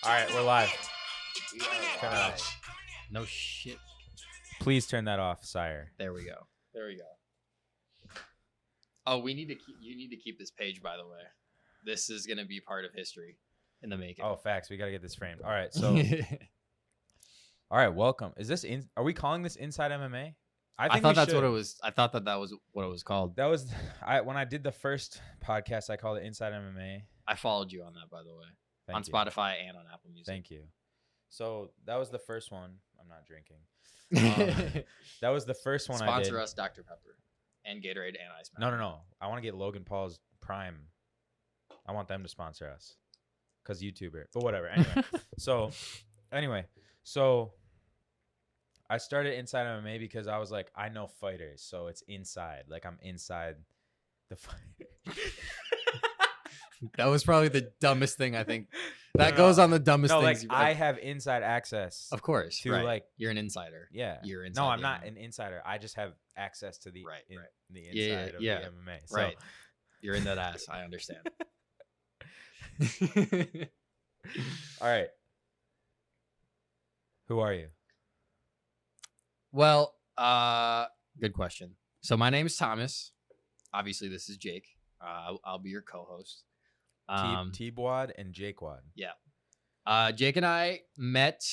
All right, we're live. No shit. Please turn that off, sire. There we go. Oh, you need to keep this page, by the way. This is gonna be part of history in the making. Oh, facts. We gotta get this framed. All right, so all right, welcome. Is this are we calling this Inside MMA? I thought that's what it was. I thought that was what it was called. That was when I did the first podcast. I called it Inside MMA. I followed you on that, by the way, on Spotify and on Apple Music. Thank you. So that was the first one. I'm not drinking. That was the first one. Sponsor us, Dr. Pepper, and Gatorade and Ice Mountain. No. I want to get Logan Paul's Prime. I want them to sponsor us, cause YouTuber. But whatever. Anyway, so I started Inside MMA because I was like, I know fighters, so it's inside. Like I'm inside the fight. That was probably the dumbest thing I think. That goes on the dumbest things. Like I have inside access. Of course. To like you're an insider. Yeah. You're inside. No, I'm not an insider. I just have access to the the inside of the MMA. So. Right. You're in that ass. I understand. All right. Who are you? Well, good question. So my name is Thomas. Obviously, this is Jake. I'll be your co-host. T-Bwad and Jake-Wad. Yeah. Jake and I met,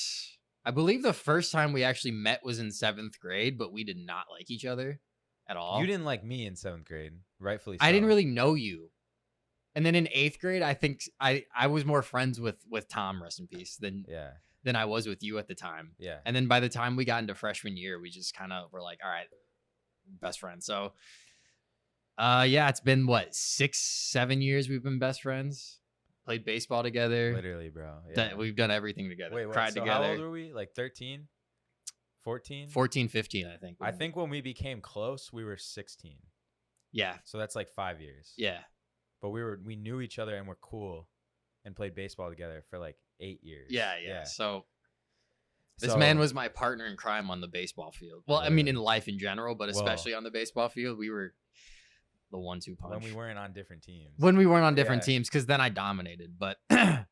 I believe the first time we actually met was in 7th grade, but we did not like each other at all. You didn't like me in 7th grade, rightfully so. I didn't really know you. And then in 8th grade, I think I was more friends with Tom, rest in peace, than I was with you at the time. Yeah. And then by the time we got into freshman year, we just kind of were like, all right, best friends. So it's been what, 6-7 years we've been best friends. Played baseball together. Literally, bro. Yeah. We've done everything together. Wait, cried so together. How old were we? Like 13? 14? 14, 15, I think. I think when we became close, we were 16. Yeah. So that's like 5 years. Yeah. But we knew each other and were cool and played baseball together for like 8 years. Yeah. So this man was my partner in crime on the baseball field. Well, I mean, in life in general, but especially on the baseball field, we were the 1-2 punch. When we weren't on different teams. Teams, because then I dominated. But I'll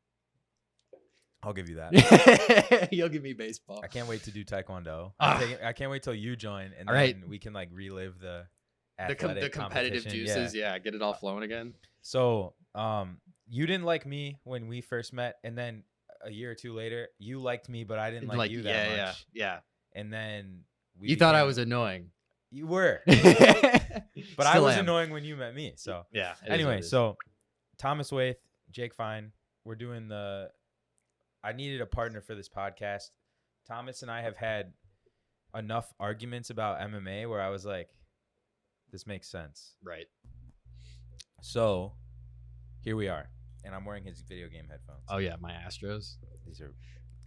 give you that. You'll give me baseball. I can't wait to do taekwondo. I can't wait till you join, and then we can like relive the competitive juices. Yeah, get it all flowing again. So, you didn't like me when we first met, and then a year or two later, you liked me, but I didn't like you that much. Yeah. And then you thought I was annoying. You were, but I was annoying when you met me. So yeah. Anyway, so Thomas Waith, Jake Fine, we're doing I needed a partner for this podcast. Thomas and I have had enough arguments about MMA where I was like, this makes sense. Right. So here we are, and I'm wearing his video game headphones. Oh yeah, my Astros.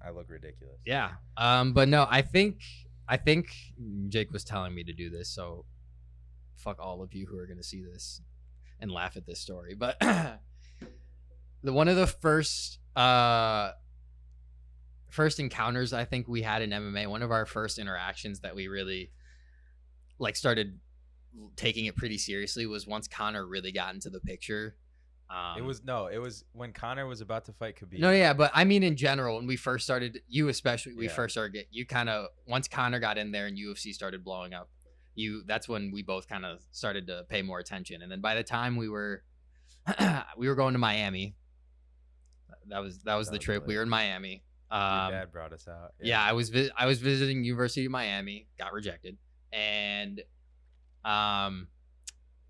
I look ridiculous. Yeah. But no, I think Jake was telling me to do this, so fuck all of you who are going to see this and laugh at this story. But one of the first encounters I think we had in MMA, one of our first interactions that we really like started taking it pretty seriously was once Connor really got into the picture. It was when Connor was about to fight Khabib. No, yeah, but I mean in general, when we first started, you especially, you kind of, once Connor got in there and UFC started blowing up, that's when we both kind of started to pay more attention. And then by the time we were going to Miami, that was the trip. We were in Miami. Your dad brought us out. Yeah, I was visiting University of Miami, got rejected, and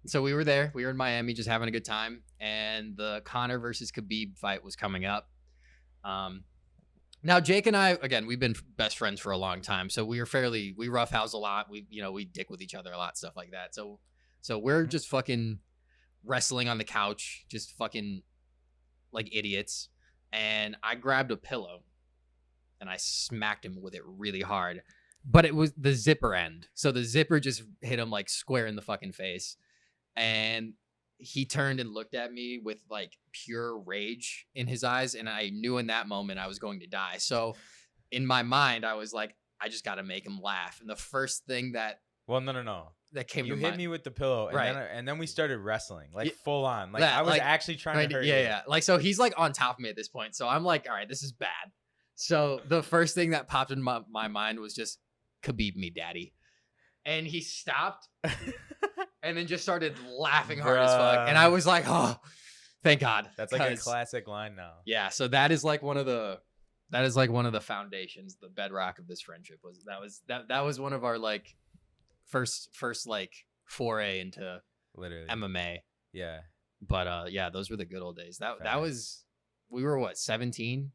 so we were there. We were in Miami just having a good time. And the Conor versus Khabib fight was coming up. Now, Jake and I, again, we've been best friends for a long time. So we roughhouse a lot. We dick with each other a lot, stuff like that. So we're just fucking wrestling on the couch, just fucking like idiots. And I grabbed a pillow and I smacked him with it really hard. But it was the zipper end. So the zipper just hit him like square in the fucking face. And he turned and looked at me with like pure rage in his eyes. And I knew in that moment I was going to die. So in my mind, I was like, I just got to make him laugh. And the first thing that... Well, no. that came You to hit mind. me with the pillow, and Right. then we started wrestling, like Yeah, full on. Like that, I was like, actually trying right, to hurt yeah, you. yeah. Like, so he's like on top of me at this point. So I'm like, all right, this is bad. So the first thing that popped in my mind was just Khabib me daddy. And he stopped and then just started laughing hard as fuck. And I was like, oh, thank God. That's like a classic line now. Yeah, so that is like one of the foundations, the bedrock of this friendship that was one of our like first like foray into Literally MMA. Yeah. But yeah, those were the good old days. That Facts. was, we were what, 17?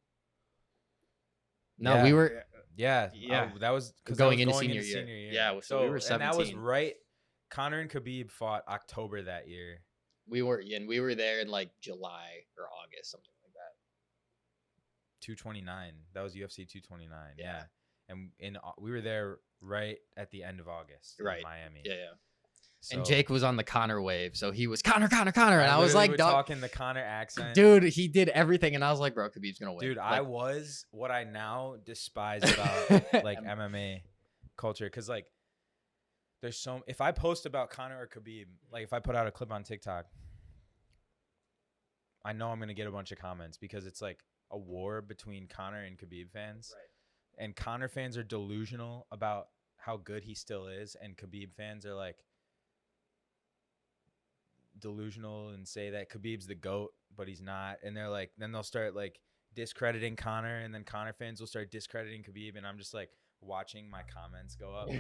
No, Yeah. we were Yeah. Yeah. That was because going into senior year. Yeah, so we were 17. And that was right. Connor and Khabib fought October that year. We were there in like July or August, something like that. 229. That was UFC 229. Yeah. And we were there right at the end of August in Miami. Yeah, yeah. So, And Jake was on the Connor wave, so he was Connor, and I was like, dog, talking the Connor accent, dude. He did everything, and I was like, bro, Khabib's gonna win. Dude, like, I was what I now despise about like MMA culture, because like there's so, if I post about Connor or Khabib, like if I put out a clip on TikTok, I know I'm gonna get a bunch of comments because it's like a war between Connor and Khabib fans, right? And Connor fans are delusional about how good he still is, and Khabib fans are like delusional and say that Khabib's the GOAT, but he's not. And they're like, then they'll start like discrediting Connor, and then Connor fans will start discrediting Khabib, and I'm just like watching my comments go up. Do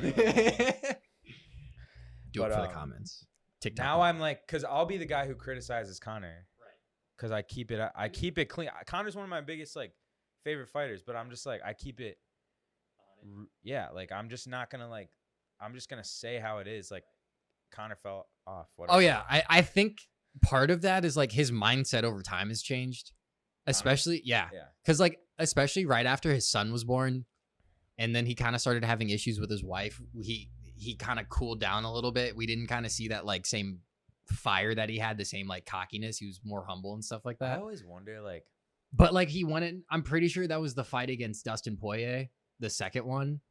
it for the comments. TikTok now comments. I'm like, because I'll be the guy who criticizes Connor, right? Because I keep it clean. Connor's one of my biggest like favorite fighters, but I'm just like, I keep it, yeah. Like I'm just not gonna like, I'm just gonna say how it is. Like Connor fell off. Whatever. Oh yeah, I think part of that is like his mindset over time has changed, especially because like especially right after his son was born, and then he kind of started having issues with his wife. He kind of cooled down a little bit. We didn't kind of see that like same fire that he had, the same like cockiness. He was more humble and stuff like that. I always wonder like, but like he won it. I'm pretty sure that was the fight against Dustin Poirier, the second one,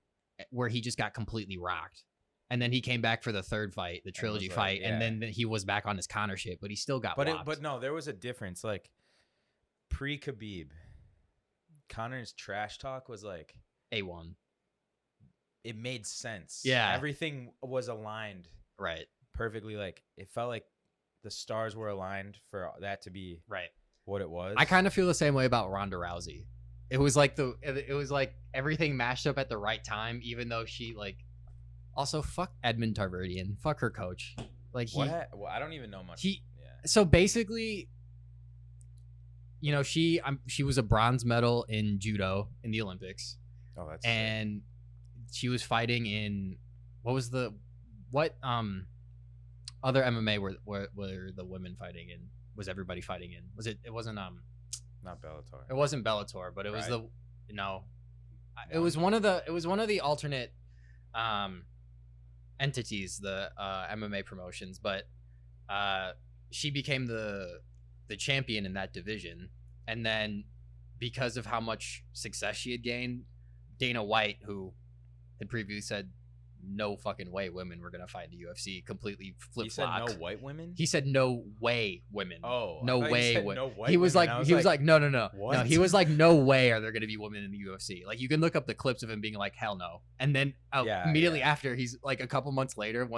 where he just got completely rocked. And then he came back for the third fight, the trilogy fight, and then he was back on his Connor shit, but he still got whopped. But no, there was a difference. Like pre-Khabib, Connor's trash talk was like A1. It made sense. Yeah, everything was aligned right perfectly. Like it felt like the stars were aligned for that to be right what it was. I kind of feel the same way about Ronda Rousey. It was like everything mashed up at the right time, even though she like. Also, fuck Edmund Tarverdyan. Fuck her coach. Like well, I don't even know much. So basically, you know, she was a bronze medal in judo in the Olympics. Oh, that's and sick. She was fighting in what other MMA were the women fighting in? Was everybody fighting in? It wasn't not Bellator. It wasn't Bellator, but it was right. It was one of the alternate entities, the MMA promotions, but she became the champion in that division. And then because of how much success she had gained, Dana White, who had previously said no fucking way women were gonna fight in the UFC, completely flip-flopped. He said no white women? He said no way women. Oh, no way. No white he was women. like, he was like, no. What? No, he was like, no way are there gonna be women in the UFC. Like you can look up the clips of him being like, hell no. And then immediately after, he's like a couple months later,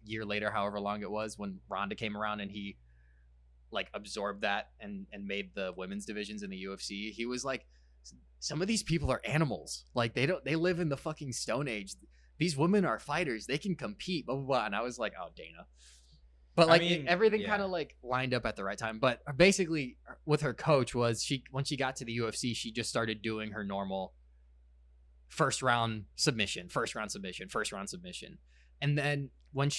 year later, however long it was, when Ronda came around and he like absorbed that and made the women's divisions in the UFC. He was like, some of these people are animals. Like they live in the fucking Stone Age. These women are fighters. They can compete, blah, blah, blah. And I was like, oh, Dana. But like everything kind of like lined up at the right time. But basically with her coach was when she got to the UFC, she just started doing her normal first round submission. And then when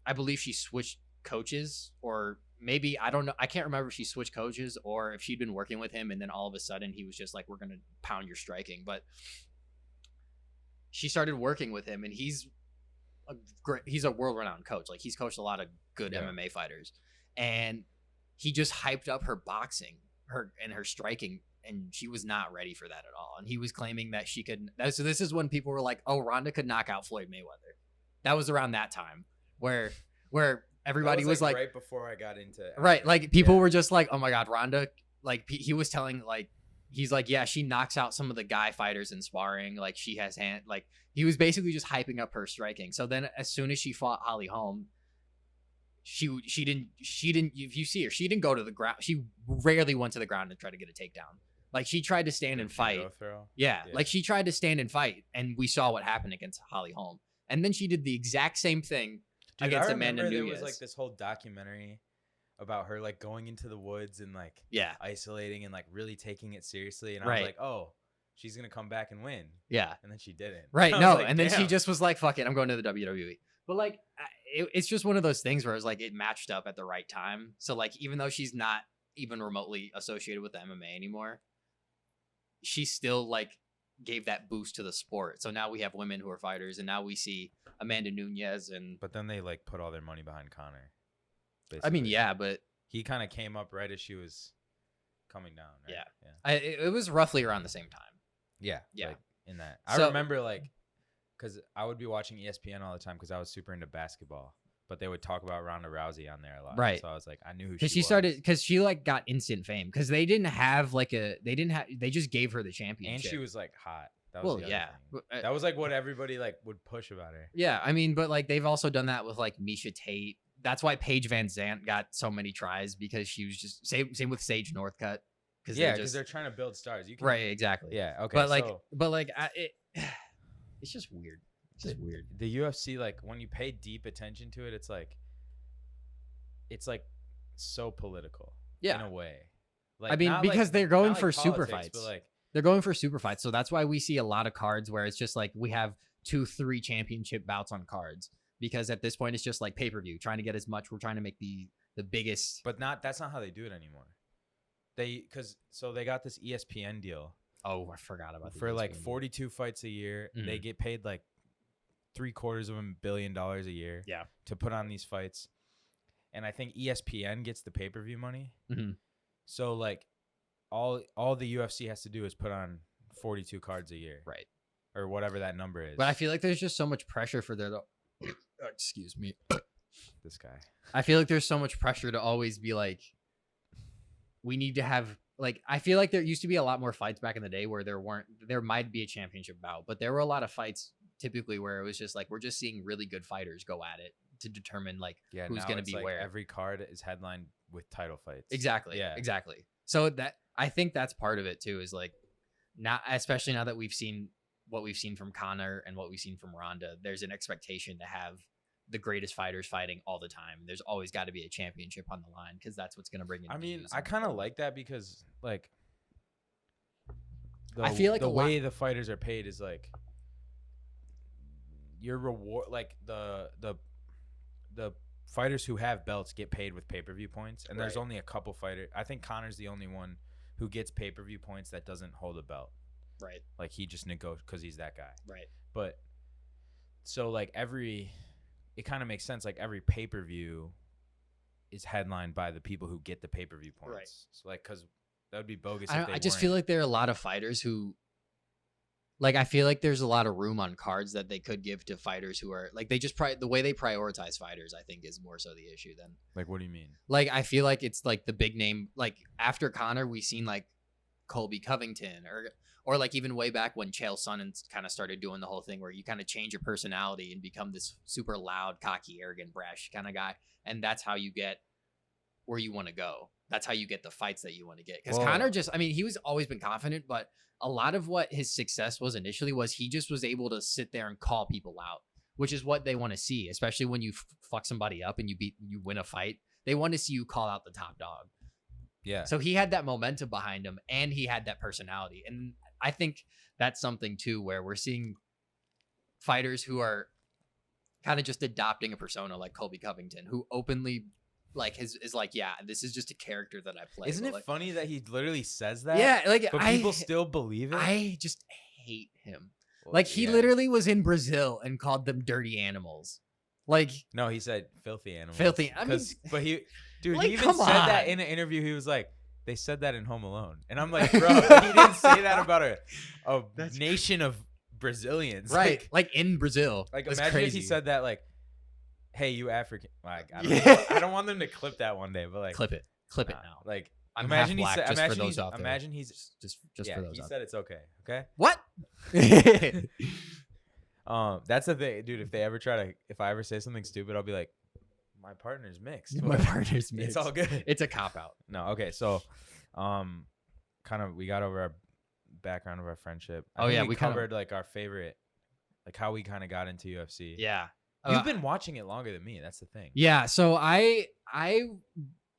I believe she switched coaches, or maybe, I don't know. I can't remember if she switched coaches or if she'd been working with him. And then all of a sudden he was just like, we're going to pound your striking. But she started working with him, and he's a world-renowned coach. Like he's coached a lot of good MMA fighters, and he just hyped up her boxing, her striking, and she was not ready for that at all. And he was claiming that she could. So this is when people were like, "Oh, Ronda could knock out Floyd Mayweather." That was around that time, where everybody That was like right before I got into right, like people were just like, oh my god, Ronda, like he was telling like he's like, yeah, she knocks out some of the guy fighters in sparring, like she has hand, like he was basically just hyping up her striking. So then as soon as she fought Holly Holm, she didn't if you see her, she didn't go to the ground. She rarely went to the ground and try to get a takedown. Like she tried to stand and fight. Yeah, like she tried to stand and fight, and we saw what happened against Holly Holm. And then she did the exact same thing against Amanda Nunes. There was like this whole documentary about her like going into the woods and like isolating and like really taking it seriously. And I was like, oh, she's gonna come back and win. Yeah, and then she didn't. Right? No, like, and then she just was like, fuck it, I'm going to the WWE. But like, it's just one of those things where it's like it matched up at the right time. So like, even though she's not even remotely associated with the MMA anymore, she still like gave that boost to the sport. So now we have women who are fighters, and now we see Amanda Nunes and. But then they like put all their money behind Conor. Basically. I mean, yeah, but he kind of came up right as she was coming down. Right? Yeah. It was roughly around the same time. Yeah. Like in that, I remember like. Because I would be watching ESPN all the time because I was super into basketball, but they would talk about Ronda Rousey on there a lot. Right. So I was like, I knew who she was. Because she started, because she like got instant fame because they just gave her the championship. And she was like hot. That was that was like what everybody like would push about her. Yeah. I mean, but like they've also done that with like Misha Tate. That's why Paige Van Zandt got so many tries because she was just same with Sage Northcutt. Because they're trying to build stars. Right. Exactly. Yeah. Okay. But like, it's just weird. It's just weird. The UFC, like when you pay deep attention to it, it's like so political. Yeah. In a way. Like, I mean, because they're going for super fights. Like, they're going for super fights. So that's why we see a lot of cards where it's just like we have 2-3 championship bouts on cards. Because at this point it's just like pay-per-view, trying to get as much. We're trying to make the biggest. But that's not how they do it anymore. They got this ESPN deal. Oh, I forgot about that. For like 42 fights a year, they get paid like $750 million a year to put on these fights. And I think ESPN gets the pay-per-view money. Mm-hmm. So like all the UFC has to do is put on 42 cards a year. Right. Or whatever that number is. But I feel like there's just so much pressure for their excuse me. This guy. I feel like there's so much pressure to always be like, we need to have. Like, I feel like there used to be a lot more fights back in the day where there might be a championship bout, but there were a lot of fights typically where it was just like, we're just seeing really good fighters go at it to determine like who's going to be like where. Every card is headlined with title fights. Exactly. Yeah, exactly. So I think that's part of it too, is like especially now that we've seen what we've seen from Conor and what we've seen from Ronda, there's an expectation to have the greatest fighters fighting all the time. There's always got to be a championship on the line because that's what's going to bring in. I mean, I kind of like that because like I feel like the way the fighters are paid is like your reward. Like the fighters who have belts get paid with pay-per-view points, and there's only a couple fighters. I think Conor's the only one who gets pay-per-view points that doesn't hold a belt. Right. Like he just negotiates because he's that guy. Right. But so like it kind of makes sense. Like every pay-per-view is headlined by the people who get the pay-per-view points. Right. So like, because that would be bogus. I just feel like there are a lot of fighters who, like, I feel like there's a lot of room on cards that they could give to fighters who are like, they just the way they prioritize fighters, I think, is more so the issue than. Like, what do you mean? Like, I feel like it's like the big name. Like after Conor, we've seen like Colby Covington or like even way back when Chael Sonnen kind of started doing the whole thing where you kind of change your personality and become this super loud, cocky, arrogant, brash kind of guy. And that's how you get where you want to go. That's how you get the fights that you want to get. Because Conor he was always been confident, but a lot of what his success was initially was he just was able to sit there and call people out, which is what they want to see, especially when you fuck somebody up and you win a fight. They want to see you call out the top dog. Yeah. So he had that momentum behind him and he had that personality. And I think that's something too, where we're seeing fighters who are kind of just adopting a persona like Colby Covington, who openly like is like, yeah, this is just a character that I play. Isn't it like, funny that he literally says that? Yeah. Like, but people still believe it. I just hate him. Well, like he literally was in Brazil and called them dirty animals. Like, no, he said filthy animals. Filthy. I mean, but he even said that in an interview. He was like, they said that in Home Alone. And I'm like, bro, he didn't say that about a nation of Brazilians. Right. Like in Brazil. Like imagine if he said that like, hey, you African. Like, Yeah. I don't want them to clip that one day, but like, Clip it now. Like, I'm imagine half he black, said, just imagine for those he's, out there. imagine he's, just yeah, for those he out said it's okay. Okay. What? That's the thing, dude. If I ever say something stupid, I'll be like, my partner's mixed. My partner's mixed. It's all good. It's a cop out. No, okay. So, kind of, we got over our background of our friendship. We covered like our favorite, like how we kind of got into UFC. Yeah. You've been watching it longer than me. That's the thing. Yeah. So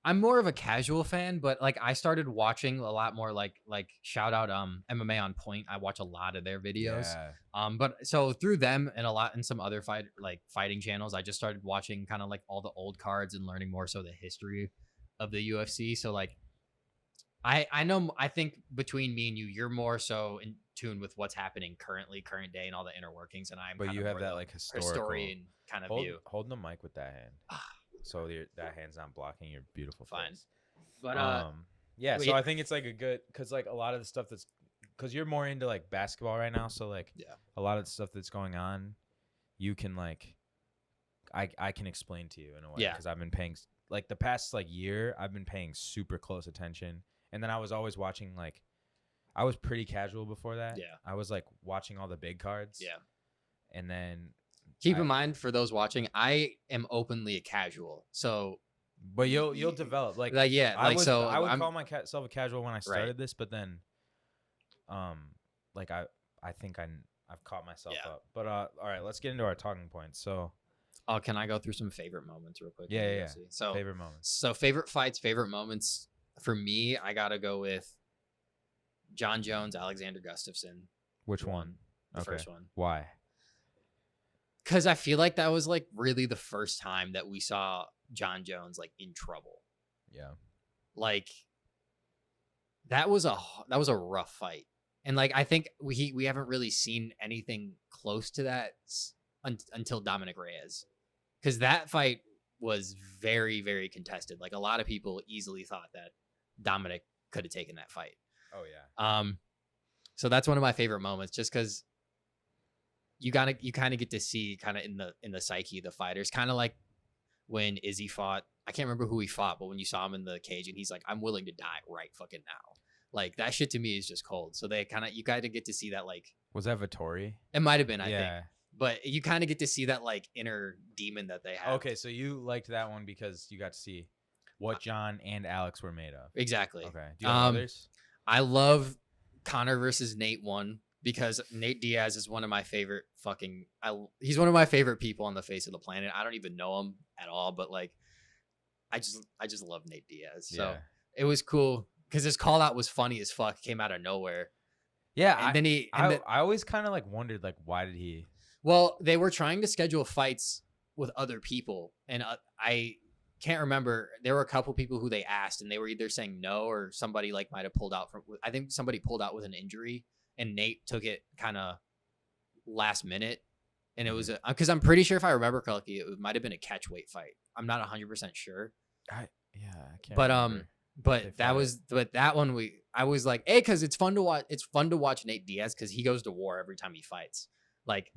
I'm more of a casual fan, but like I started watching a lot more like shout out MMA on Point. I watch a lot of their videos. Yeah. But so through them and some other fighting channels, I just started watching kind of like all the old cards and learning more so the history of the UFC. So like I know, I think between me and you, you're more so in tune with what's happening current day and all the inner workings, and but you have that like historian kind of view. Holding the mic with that hand. So that hand's not blocking your beautiful Fine. face. But yeah, so I think it's like a good, because like a lot of the stuff because you're more into like basketball right now, so like a lot of the stuff that's going on, you can like, I can explain to you in a way, because I've been paying like the past like year, I've been paying super close attention, and then I was always watching like, I was pretty casual before that. Yeah, I was like watching all the big cards. Yeah, and then. Keep in mind, for those watching, I am openly a casual. So, but you'll develop like yeah. I would call myself a casual when I started this, but then, like I think I've caught myself up. But all right, let's get into our talking points. So, can I go through some favorite moments real quick? Yeah. So favorite moments. So favorite fights, favorite moments for me, I gotta go with John Jones, Alexander Gustafsson. Which one? The first one. Why? Because I feel like that was like really the first time that we saw John Jones like in trouble. Yeah. Like that was a rough fight. And like I think we haven't really seen anything close to that until Dominic Reyes. Because that fight was very, very contested. Like a lot of people easily thought that Dominic could have taken that fight. Oh yeah. So that's one of my favorite moments, just because you kind of get to see kind of in the psyche of the fighters, kind of like when Izzy fought. I can't remember who he fought, but when you saw him in the cage and he's like, "I'm willing to die right fucking now." Like that shit to me is just cold. So you kind of get to see that, like, was that Vittori? It might have been, I think. But you kind of get to see that like inner demon that they have. Okay, so you liked that one because you got to see what John and Alex were made of. Exactly. Okay. Do you have others? I love Conor versus Nate 1. Because Nate Diaz is one of my favorite he's one of my favorite people on the face of the planet. I don't even know him at all, but like, I just love Nate Diaz. So it was cool because his call out was funny as fuck. Came out of nowhere. Yeah. And I always kind of like wondered, like, why did he? Well, they were trying to schedule fights with other people. And I can't remember. There were a couple people who they asked and they were either saying no or somebody like might've pulled out I think somebody pulled out with an injury. And Nate took it kind of last minute. And it was because I'm pretty sure, if I remember correctly, it might have been a catch weight fight. I'm not 100% sure. I can't. But that one I was like, hey, because it's fun to watch. It's fun to watch Nate Diaz because he goes to war every time he fights. Like,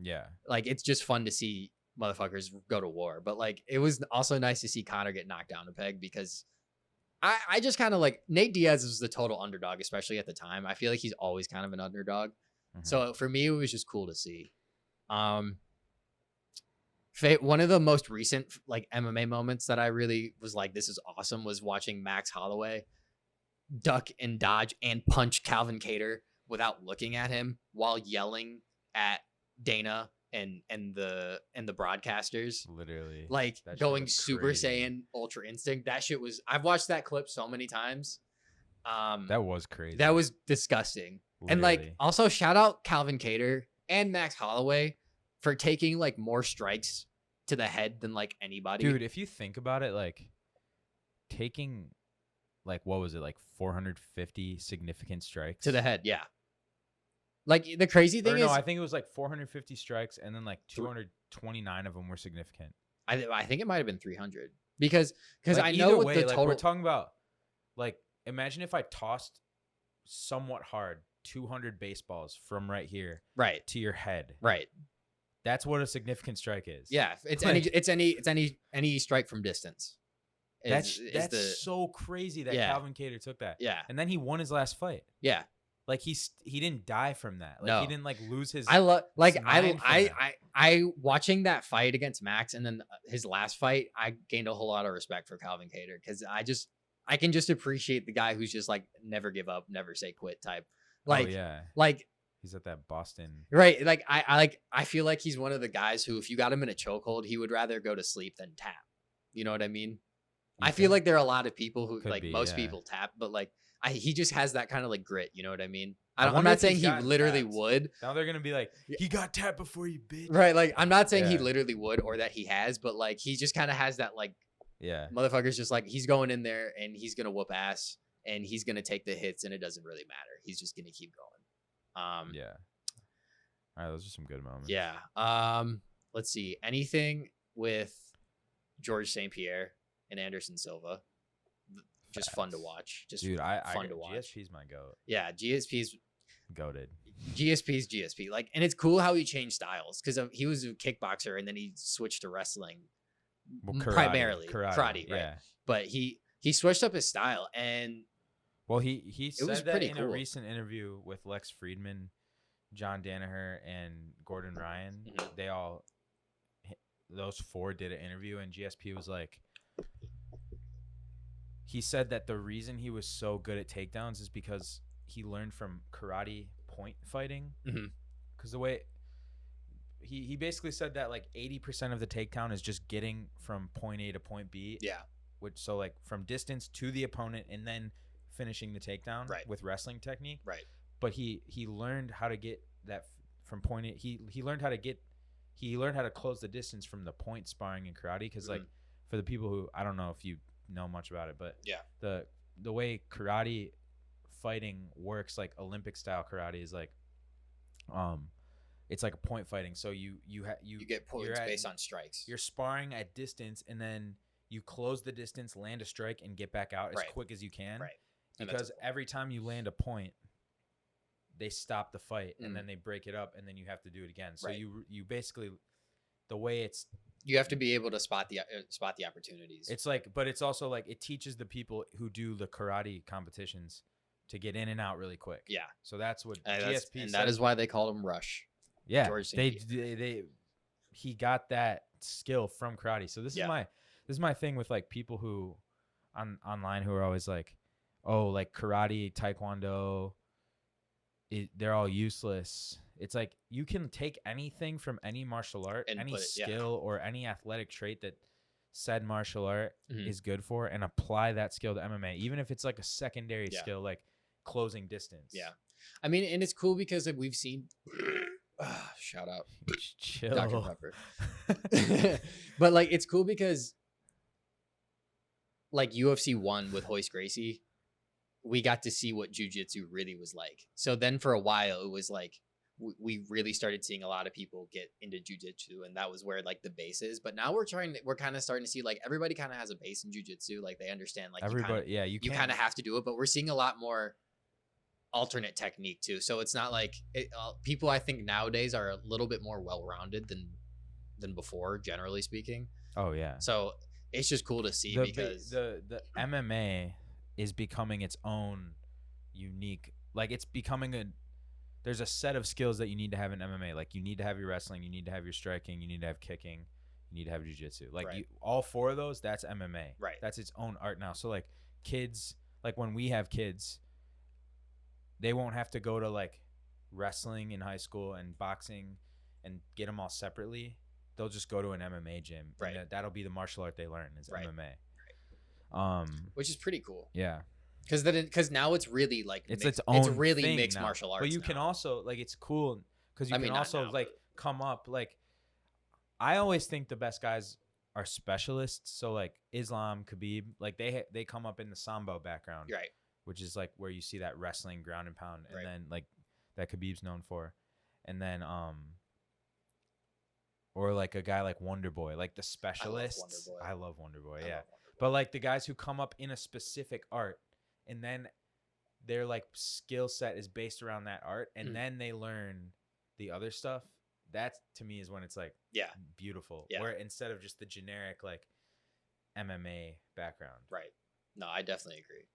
like it's just fun to see motherfuckers go to war. But like, it was also nice to see Conor get knocked down a peg, because I just kind of like Nate Diaz was the total underdog, especially at the time. I feel like he's always kind of an underdog. Mm-hmm. So for me, it was just cool to see. One of the most recent like MMA moments that I really was like, this is awesome, was watching Max Holloway duck and dodge and punch Calvin Kattar without looking at him while yelling at Dana and the broadcasters, literally like going Super Saiyan Ultra Instinct. That shit was, I've watched that clip so many times. That was crazy. That was disgusting. Literally. And like, also shout out Calvin Kattar and Max Holloway for taking like more strikes to the head than like anybody. Dude, if you think about it, like taking like, what was it, like 450 significant strikes to the head. Yeah. Like the crazy thing is, I think it was like 450 strikes, and then like 229 of them were significant. I think it might have been 300 because like, I know with way, the like, total. We're talking about, like, imagine if I tossed somewhat hard 200 baseballs from right here, right, to your head, right. That's what a significant strike is. Yeah, it's any strike from distance. That's so crazy that Calvin Kattar took that. Yeah. And then he won his last fight. Yeah. Like he didn't die from that. Like No. he didn't like lose his. I watching that fight against Max and then his last fight, I gained a whole lot of respect for Calvin Kattar because I can just appreciate the guy who's just like never give up, never say quit type. Like, like he's at that Boston. Right. Like I feel like he's one of the guys who, if you got him in a chokehold, he would rather go to sleep than tap. You know what I mean? I feel like there are a lot of people who most people tap, but like he just has that kind of like grit. You know what I mean? I'm not saying he literally would. Now they're gonna be like, he got tapped before you, bitch. Right? Like I'm not saying he literally would or that he has, but like he just kind of has that like, motherfucker's just like he's going in there and he's gonna whoop ass and he's gonna take the hits and it doesn't really matter. He's just gonna keep going. All right, those are some good moments. Yeah. Let's see. Anything with George St. Pierre and Anderson Silva. Just fun to watch. Just fun to watch. GSP's my goat. Yeah, GSP's goated. GSP's GSP. Like, and it's cool how he changed styles because he was a kickboxer and then he switched to wrestling. Primarily karate, right? Yeah. But he switched up his style and he said that in a recent interview with Lex Friedman, John Danaher, and Gordon Ryan. Mm-hmm. Those four did an interview and GSP was like, he said that the reason he was so good at takedowns is because he learned from karate point fighting. Because the way he basically said that like 80% of the takedown is just getting from point A to point B. Yeah. So like from distance to the opponent and then finishing the takedown with wrestling technique. Right. But he learned how to get that from point A. He learned how to close the distance from the point sparring in karate. Because like for the people who, I don't know if you know much about it, but the way karate fighting works, like Olympic style karate, is like it's like a point fighting. So you get points based on strikes. You're sparring at distance and then you close the distance, land a strike, and get back out as quick as you can. Right. Because every time you land a point, they stop the fight and then they break it up and then you have to do it again. So you basically, the way it's, you have to be able to spot the opportunities. It's like, but it's also like it teaches the people who do the karate competitions to get in and out really quick. Yeah. So that's what GSP and that is why they called him Rush. Yeah. He got that skill from karate. So this is my thing with like people who online who are always like, oh, like karate, taekwondo, they're all useless. It's like you can take anything from any martial art, and any skill or any athletic trait that said martial art is good for, and apply that skill to MMA, even if it's like a secondary skill, like closing distance. Yeah. I mean, and it's cool because we've seen shout out chill Dr. Pepper. But like it's cool because like UFC 1 with Royce Gracie, we got to see what jiu-jitsu really was like. So then for a while it was like we really started seeing a lot of people get into jiu-jitsu, and that was where like the base is. But now we're kind of starting to see like everybody kind of has a base in jiu-jitsu. Like they understand like everybody, you kind of have to do it, but we're seeing a lot more alternate technique too. So it's not like people I think nowadays are a little bit more well-rounded than before, generally speaking. Oh yeah. So it's just cool to see because the MMA is becoming its own unique, like it's becoming there's a set of skills that you need to have in MMA. Like you need to have your wrestling, you need to have your striking, you need to have kicking, you need to have jiu-jitsu. Like all four of those, that's MMA. Right. That's its own art now. So like kids, like when we have kids, they won't have to go to like wrestling in high school and boxing and get them all separately. They'll just go to an MMA gym. Right. And that'll be the martial art they learn is MMA. Right. Which is pretty cool. Yeah. Because now it's really like it's own. It's really mixed now. Martial arts. But you can also like it's cool because you can also like come up like. I always think the best guys are specialists. So like Islam, Khabib, like they come up in the Sambo background, right? Which is like where you see that wrestling ground and pound, and then like that Khabib's known for, and then or like a guy like Wonder Boy, like the specialists. I love Wonder Boy. Yeah. But like the guys who come up in a specific art, and then their like skill set is based around that art, and then they learn the other stuff. That to me is when it's like Yeah. beautiful. Yeah. Where instead of just the generic like MMA background. Right. No, I definitely agree.